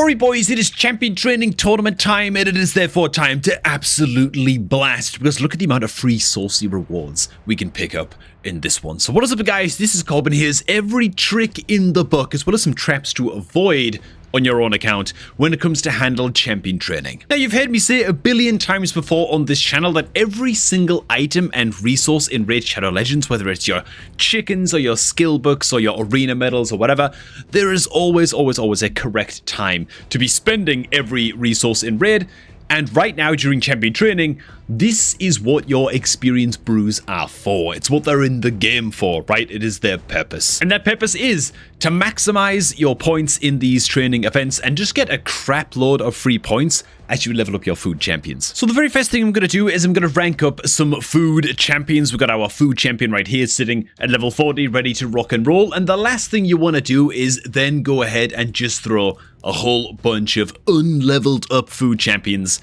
Alright boys, it is champion training tournament time, and it is therefore time to absolutely blast, because look at the amount of free saucy rewards we can pick up in this one. So what is up guys, this is Corbin. Here's every trick in the book, as well as some traps to avoid on your own account when it comes to handle champion training. Now you've heard me say a billion times before on this channel that every single item and resource in Raid Shadow Legends, whether it's your chickens or your skill books or your arena medals or whatever, there is always a correct time to be spending every resource in Raid. And right now during champion training, this is what your experience brews are for. It's what they're in the game for, right? It is their purpose. And that purpose is to maximize your points in these training events and just get a crap load of free points as you level up your food champions. So the very first thing I'm going to do is I'm going to rank up some food champions. We've got our food champion right here sitting at level 40, ready to rock and roll. And the last thing you want to do is then go ahead and just throw a whole bunch of unleveled up food champions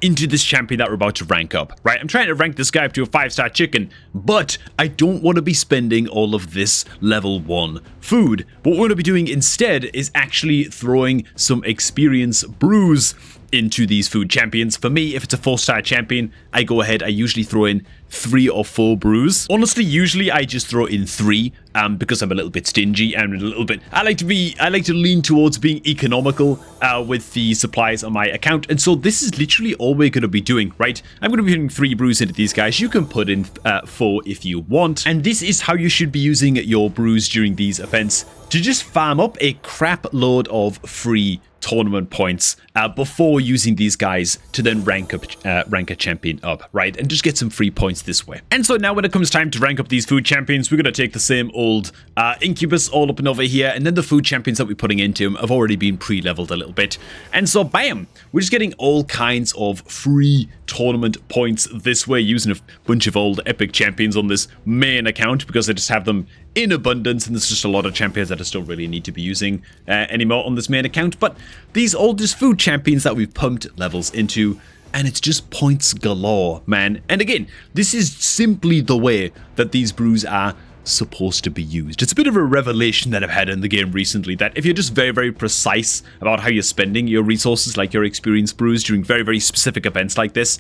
into this champion that we're about to rank up, right? I'm trying to rank this guy up to a 5-star chicken, but I don't want to be spending all of this level 1 food. What we're going to be doing instead is actually throwing some experience brews into these food champions. For me, if it's a 4-star champion, I go ahead, I usually throw in 3 or 4 brews. Honestly, usually I just throw in 3 because I'm a little bit stingy and I like to lean towards being economical with the supplies on my account. And so this is literally all we're going to be doing, right? I'm going to be putting 3 brews into these guys. You can put in 4 if you want. And this is how you should be using your brews during these events, to just farm up a crap load of free tournament points before using these guys to then rank a champion up, right? And just get some free points this way. And so now when it comes time to rank up these food champions, we're going to take the same old incubus all up and over here, and then the food champions that we're putting into them have already been pre-leveled a little bit. And so bam, we're just getting all kinds of free tournament points this way, using a bunch of old epic champions on this main account because I just have them in abundance, and there's just a lot of champions that I still really need to be using anymore on this main account. But these oldest food champions that we've pumped levels into, and it's just points galore, man. And again, this is simply the way that these brews are supposed to be used. It's a bit of a revelation that I've had in the game recently, that if you're just very precise about how you're spending your resources, like your experience brews during very specific events like this,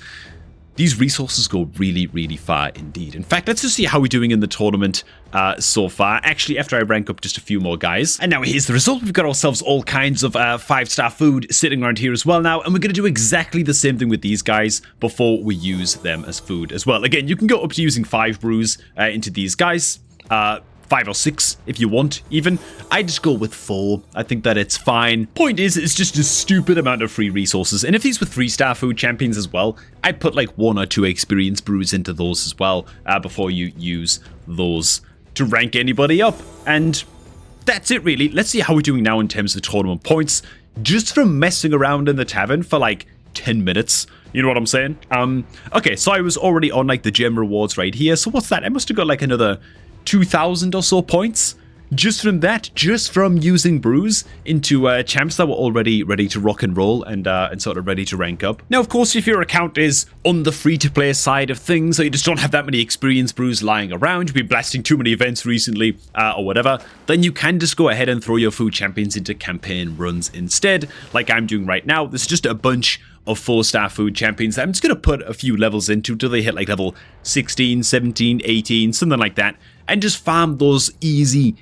these resources go really far indeed. In fact, let's just see how we're doing in the tournament so far. Actually, after I rank up just a few more guys. And now here's the result. We've got ourselves all kinds of 5-star food sitting around here as well now. And we're going to do exactly the same thing with these guys before we use them as food as well. Again, you can go up to using 5 brews into these guys. 5 or 6 if you want even. I just go with 4. I think that it's fine. Point is, it's just a stupid amount of free resources. And if these were 3-star food champions as well, I'd put like 1 or 2 experience brews into those as well before you use those to rank anybody up. And that's it really. Let's see how we're doing now in terms of tournament points, just from messing around in the tavern for like 10 minutes. You know what I'm saying? Okay, so I was already on like the gem rewards right here. So what's that? I must have got like another 2,000 or so points just from that, just from using brews into champs that were already ready to rock and roll and sort of ready to rank up. Now, of course, if your account is on the free-to-play side of things, or you just don't have that many experience brews lying around, you've been blasting too many events recently or whatever, then you can just go ahead and throw your food champions into campaign runs instead, like I'm doing right now. This is just a bunch of 4-star food champions that I'm just going to put a few levels into till they hit like level 16, 17, 18, something like that, and just farm those easy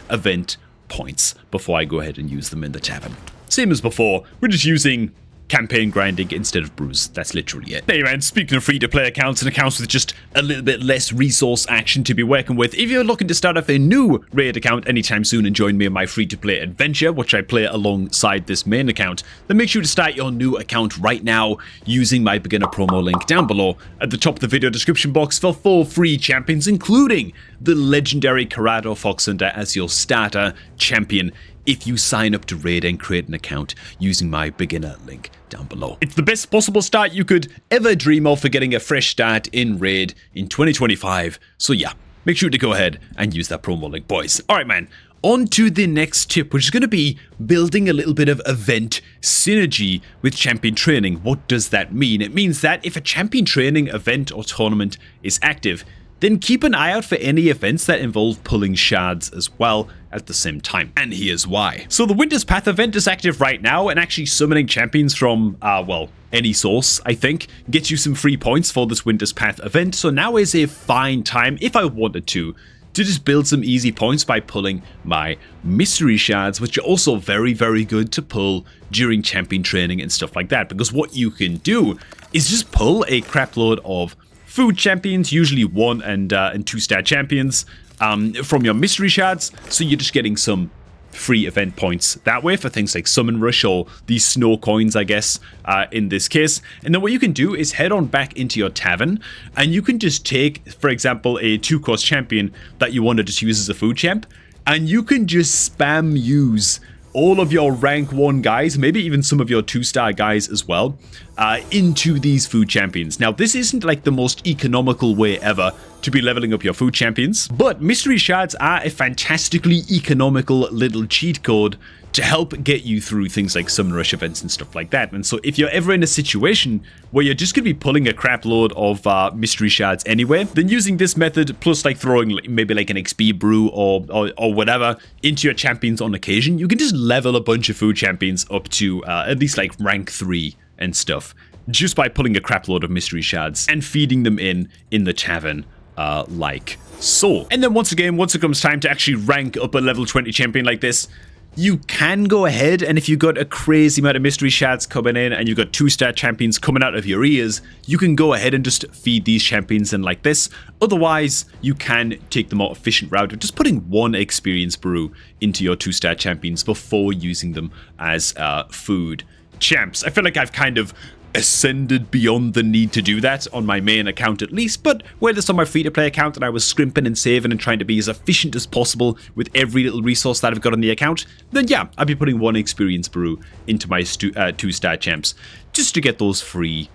event points before I go ahead and use them in the tavern. Same as before, we're just using campaign grinding instead of brews. That's literally it. Hey man, speaking of free-to-play accounts and accounts with just a little bit less resource action to be working with, if you're looking to start off a new Raid account anytime soon and join me in my free-to-play adventure, which I play alongside this main account, then make sure to start your new account right now using my beginner promo link down below at the top of the video description box for 4 free champions, including the legendary Corrado Fox Hunter as your starter champion, if you sign up to Raid and create an account using my beginner link down below. It's the best possible start you could ever dream of for getting a fresh start in Raid in 2025. So yeah, make sure to go ahead and use that promo link, boys. Alright man, on to the next tip, which is going to be building a little bit of event synergy with champion training. What does that mean? It means that if a champion training event or tournament is active, then keep an eye out for any events that involve pulling shards as well at the same time. And here's why. So the Winter's Path event is active right now, and actually summoning champions from, well, any source, I think, gets you some free points for this Winter's Path event. So now is a fine time, if I wanted to just build some easy points by pulling my mystery shards, which are also very, very good to pull during champion training and stuff like that. Because what you can do is just pull a crap load of food champions, usually 1 and 2-star champions, from your mystery shards. So you're just getting some free event points that way for things like Summon Rush or these snow coins, I guess, in this case. And then what you can do is head on back into your tavern, and you can just take, for example, a 2-cost champion that you want to just use as a food champ, and you can just spam use all of your rank 1 guys, maybe even some of your 2-star guys as well, into these food champions. Now, this isn't like the most economical way ever to be leveling up your food champions, but mystery shards are a fantastically economical little cheat code to help get you through things like Summon Rush events and stuff like that. And so if you're ever in a situation where you're just going to be pulling a crap load of mystery shards anyway, then using this method plus like throwing maybe like an XP brew or whatever into your champions on occasion, you can just level a bunch of food champions up to at least like rank 3 and stuff just by pulling a crap load of mystery shards and feeding them in the tavern like so. And then once again, once it comes time to actually rank up a level 20 champion like this, you can go ahead, and if you've got a crazy amount of mystery shards coming in and you've got 2-star champions coming out of your ears, you can go ahead and just feed these champions in like this. Otherwise, you can take the more efficient route of just putting 1 experience brew into your 2-star champions before using them as food champs. I feel like I've kind of ascended beyond the need to do that on my main account at least, but where this on my free-to-play account and I was scrimping and saving and trying to be as efficient as possible with every little resource that I've got on the account, then yeah, I'd be putting 1 experience brew into my 2-star champs just to get those free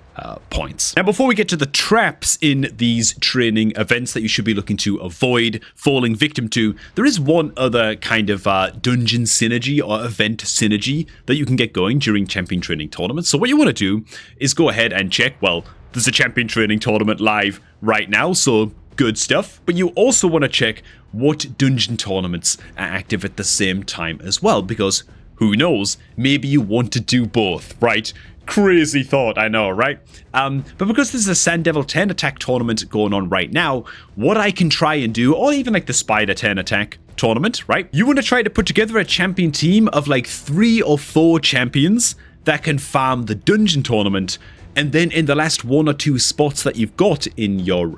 points. Now, before we get to the traps in these training events that you should be looking to avoid falling victim to, there is one other kind of dungeon synergy or event synergy that you can get going during champion training tournaments. So what you want to do is go ahead and check, well, there's a champion training tournament live right now, so good stuff. But you also want to check what dungeon tournaments are active at the same time as well, because who knows, maybe you want to do both, right? Crazy thought, I know, right? But because there's a Sand Devil 10 attack tournament going on right now, what I can try and do, or even like the Spider 10 attack tournament, right? You want to try to put together a champion team of like 3 or 4 champions that can farm the dungeon tournament, and then in the last 1 or 2 spots that you've got in your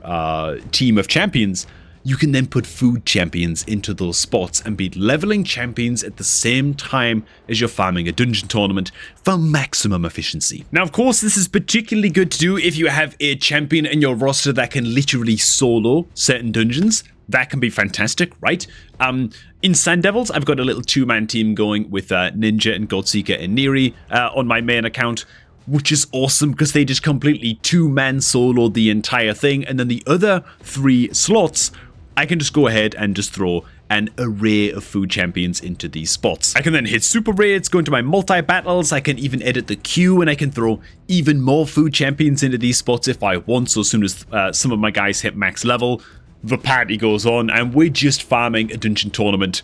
team of champions, you can then put food champions into those spots and be leveling champions at the same time as you're farming a dungeon tournament for maximum efficiency. Now, of course, this is particularly good to do if you have a champion in your roster that can literally solo certain dungeons. That can be fantastic, right? In Sand Devils, I've got a little 2-man team going with Ninja and Godseeker and Neri on my main account, which is awesome because they just completely 2-man solo the entire thing, and then the other 3 slots I can just go ahead and just throw an array of food champions into these spots. I can then hit super raids, go into my multi-battles, I can even edit the queue, and I can throw even more food champions into these spots if I want. So as soon as some of my guys hit max level, the party goes on, and we're just farming a dungeon tournament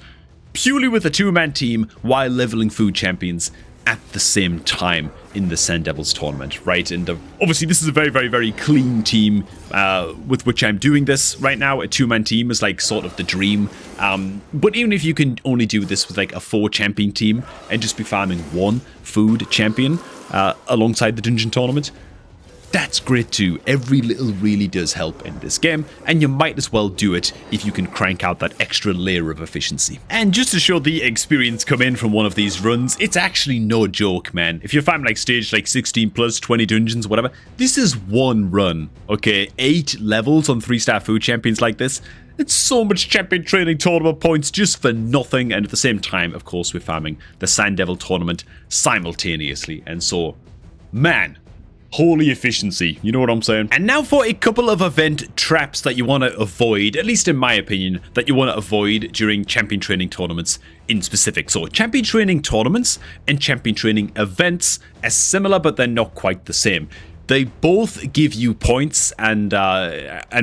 purely with a 2-man team while leveling food champions at the same time in the Sand Devils tournament, right? And obviously this is a very, very, very clean team with which I'm doing this right now. A 2-man team is like sort of the dream. But even if you can only do this with like a 4-champion team and just be farming 1 food champion alongside the dungeon tournament, that's great too. Every little really does help in this game, and you might as well do it if you can crank out that extra layer of efficiency. And just to show the experience come in from one of these runs, it's actually no joke, man. If you find like stage like 16 plus 20 dungeons, whatever, this is 1 run, okay? 8 levels on 3-star food champions like this. It's so much champion training tournament points just for nothing, and at the same time, of course, we're farming the Sand Devil tournament simultaneously, and so, man, holy efficiency, you know what I'm saying? And now for a couple of event traps that you want to avoid, at least in my opinion, that you want to avoid during champion training tournaments in specific. So champion training tournaments and champion training events are similar, but they're not quite the same. They both give you points and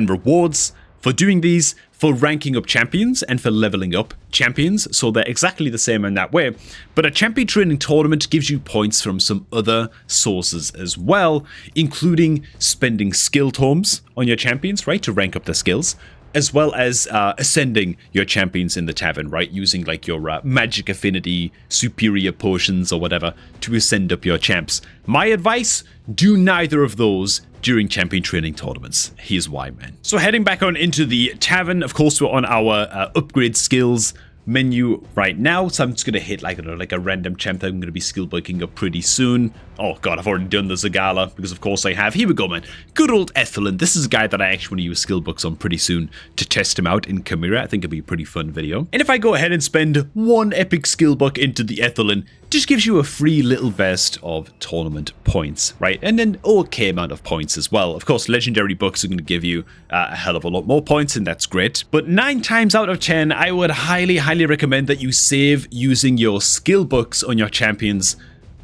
rewards for doing these, for ranking up champions, and for leveling up champions, so they're exactly the same in that way. But a champion training tournament gives you points from some other sources as well, including spending skill tomes on your champions, right, to rank up their skills, as well as ascending your champions in the tavern, right? Using like your magic affinity, superior potions or whatever to ascend up your champs. My advice, do neither of those during champion training tournaments. Here's why, man. So heading back on into the tavern, of course, we're on our upgrade skills menu right now, so I'm just gonna hit like a random champ that I'm gonna be skill booking up pretty soon. Oh god, I've already done the Zagala because of course I have. Here we go, man. Good old Ethelyn. This is a guy that I actually want to use skill books on pretty soon to test him out in Chimera. I think it'll be a pretty fun video. And if I go ahead and spend one epic skill book into the Ethelyn, just gives you a free little vest of tournament points, right? And an okay amount of points as well. Of course, legendary books are going to give you a hell of a lot more points, and that's great. But 9 times out of 10, I would highly recommend that you save using your skill books on your champions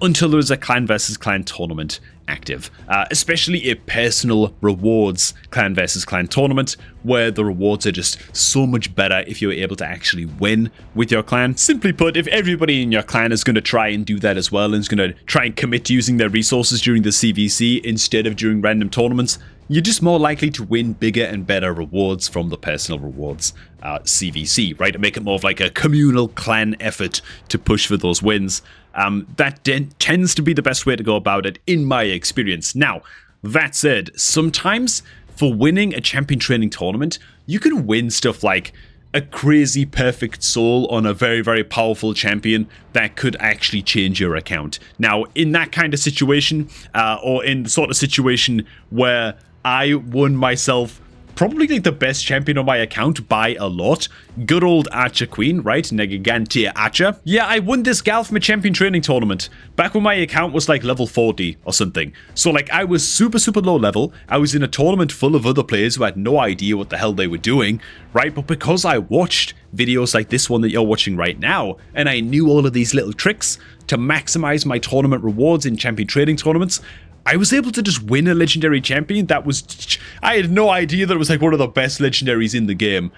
until there's a clan versus clan tournament active, especially a personal rewards clan versus clan tournament where the rewards are just so much better if you're able to actually win with your clan. Simply put, if everybody in your clan is going to try and do that as well and is going to try and commit to using their resources during the CVC instead of during random tournaments, you're just more likely to win bigger and better rewards from the personal rewards CVC, right? To make it more of like a communal clan effort to push for those wins. That tends to be the best way to go about it in my experience. Now, that said, sometimes for winning a champion training tournament, you can win stuff like a crazy perfect soul on a very powerful champion that could actually change your account. Now, in that kind of situation, or in the sort of situation where I won myself probably like the best champion on my account by a lot, good old Archer Queen, right? Negagantia Archer. Yeah, I won this gal from a champion training tournament back when my account was like level 40 or something. So like I was super low level. I was in a tournament full of other players who had no idea what the hell they were doing, right? But because I watched videos like this one that you're watching right now, and I knew all of these little tricks to maximize my tournament rewards in champion training tournaments, I was able to just win a legendary champion that was... I had no idea that it was like one of the best legendaries in the game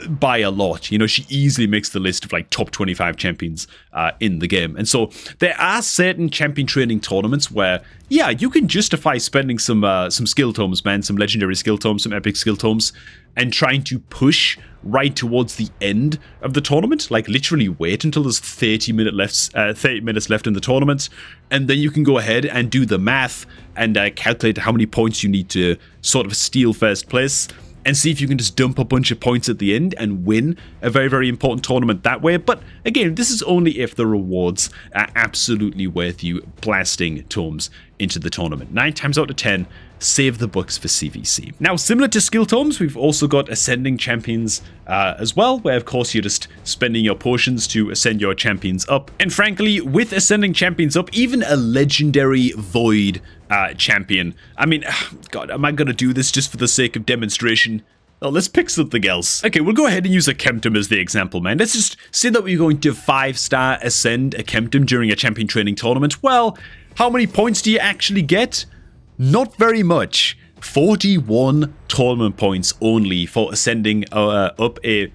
by a lot. You know, she easily makes the list of like top 25 champions in the game. And so there are certain champion training tournaments where, yeah, you can justify spending some skill tomes, man, some legendary skill tomes, some epic skill tomes, and trying to push right towards the end of the tournament, like literally wait until there's 30 minutes left in the tournament, and then you can go ahead and do the math and calculate how many points you need to sort of steal first place, and see if you can just dump a bunch of points at the end and win a very important tournament that way. But again, this is only if the rewards are absolutely worth you blasting tomes into the tournament. 9 times out of 10, save the books for CVC. Now, similar to skill tomes, we've also got ascending champions as well, where of course you're just spending your potions to ascend your champions up. And frankly, with ascending champions up, even a legendary void champion, I mean, god, am I gonna do this just for the sake of demonstration? Oh, let's pick something else. Okay, we'll go ahead and use a Kemptum as the example, man. Let's just say that we're going to 5-star ascend a Kemptum during a champion training tournament. Well, how many points do you actually get? Not very much. 41 tournament points only for ascending up like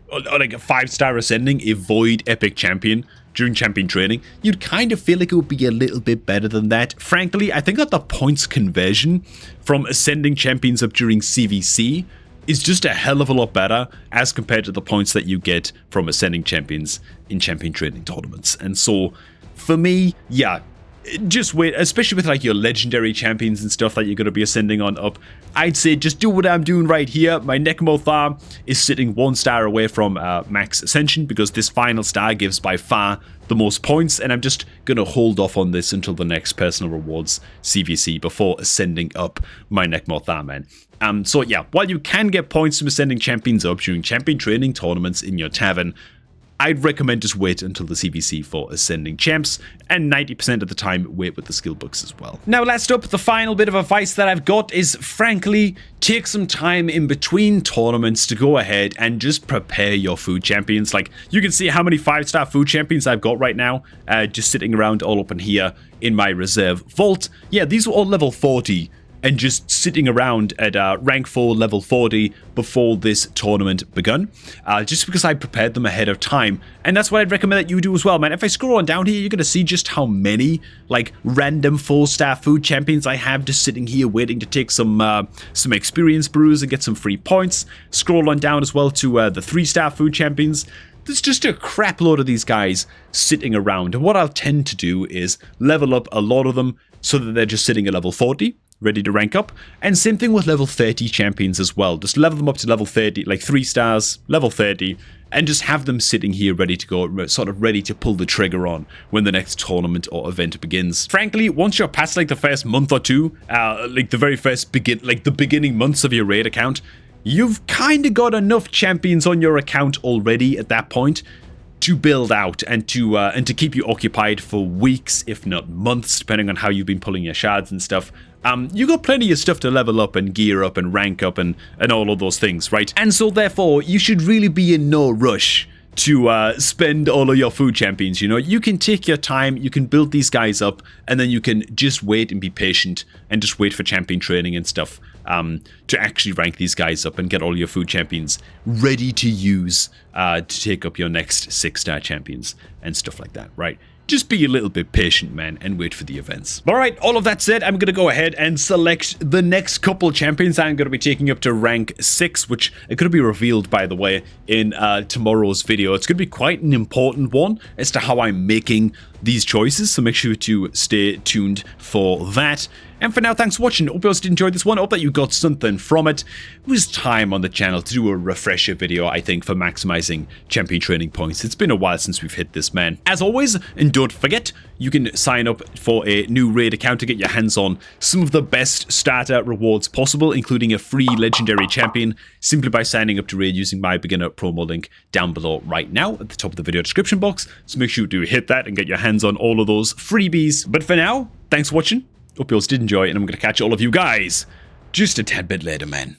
a 5-star ascending a void epic champion during champion training. You'd kind of feel like it would be a little bit better than that. Frankly, I think that the points conversion from ascending champions up during CVC is just a hell of a lot better as compared to the points that you get from ascending champions in champion training tournaments. And so for me, yeah, just wait, especially with like your legendary champions and stuff that you're going to be ascending on up. I'd say just do what I'm doing right here. My Nekmothar is sitting 1 star away from max ascension because this final star gives by far the most points, and I'm just going to hold off on this until the next personal rewards CVC before ascending up my Nekmothar, man. So yeah, while you can get points from ascending champions up during champion training tournaments in your tavern, I'd recommend just wait until the CVC for ascending champs, and 90% of the time wait with the skill books as well. Now last up, the final bit of advice that I've got is, frankly, take some time in between tournaments to go ahead and just prepare your food champions. Like, you can see how many 5-star food champions I've got right now, just sitting around all up in here in my reserve vault. Yeah, these are all level 40 and just sitting around at rank 4 level 40 before this tournament begun, just because I prepared them ahead of time. And that's what I'd recommend that you do as well, man. If I scroll on down here, you're going to see just how many like random 4-star food champions I have just sitting here waiting to take some experience brews and get some free points. Scroll on down as well to the 3-star food champions. There's just a crap load of these guys sitting around, and what I'll tend to do is level up a lot of them so that they're just sitting at level 40, ready to rank up, and same thing with level 30 champions as well. Just level them up to level 30, like 3 stars, level 30, and just have them sitting here ready to go, sort of ready to pull the trigger on when the next tournament or event begins. Frankly, once you're past like the first month or two, like the very first the beginning months of your raid account, you've kind of got enough champions on your account already at that point to build out and to keep you occupied for weeks, if not months, depending on how you've been pulling your shards and stuff. You got plenty of stuff to level up and gear up and rank up and all of those things, right? And so therefore, you should really be in no rush to spend all of your food champions. You know, you can take your time, you can build these guys up, and then you can just wait and be patient and just wait for champion training and stuff to actually rank these guys up and get all your food champions ready to use to take up your next 6-star champions and stuff like that, right? Just be a little bit patient, man, and wait for the events. All right, all of that said, I'm going to go ahead and select the next couple champions I'm going to be taking up to rank 6, which are going to be revealed, by the way, in tomorrow's video. It's going to be quite an important one as to how I'm making these choices, so make sure to stay tuned for that. And for now, thanks for watching. Hope you guys did enjoy this one. Hope that you got something from it. It was time on the channel to do a refresher video, I think, for maximizing champion training points. It's been a while since we've hit this, man. As always, and don't forget, you can sign up for a new raid account to get your hands on some of the best starter rewards possible, including a free legendary champion, simply by signing up to raid using my beginner promo link down below right now at the top of the video description box. So make sure to hit that and get your hands on all of those freebies. But for now, thanks for watching. Hope you all did enjoy, and I'm going to catch all of you guys just a tad bit later, man.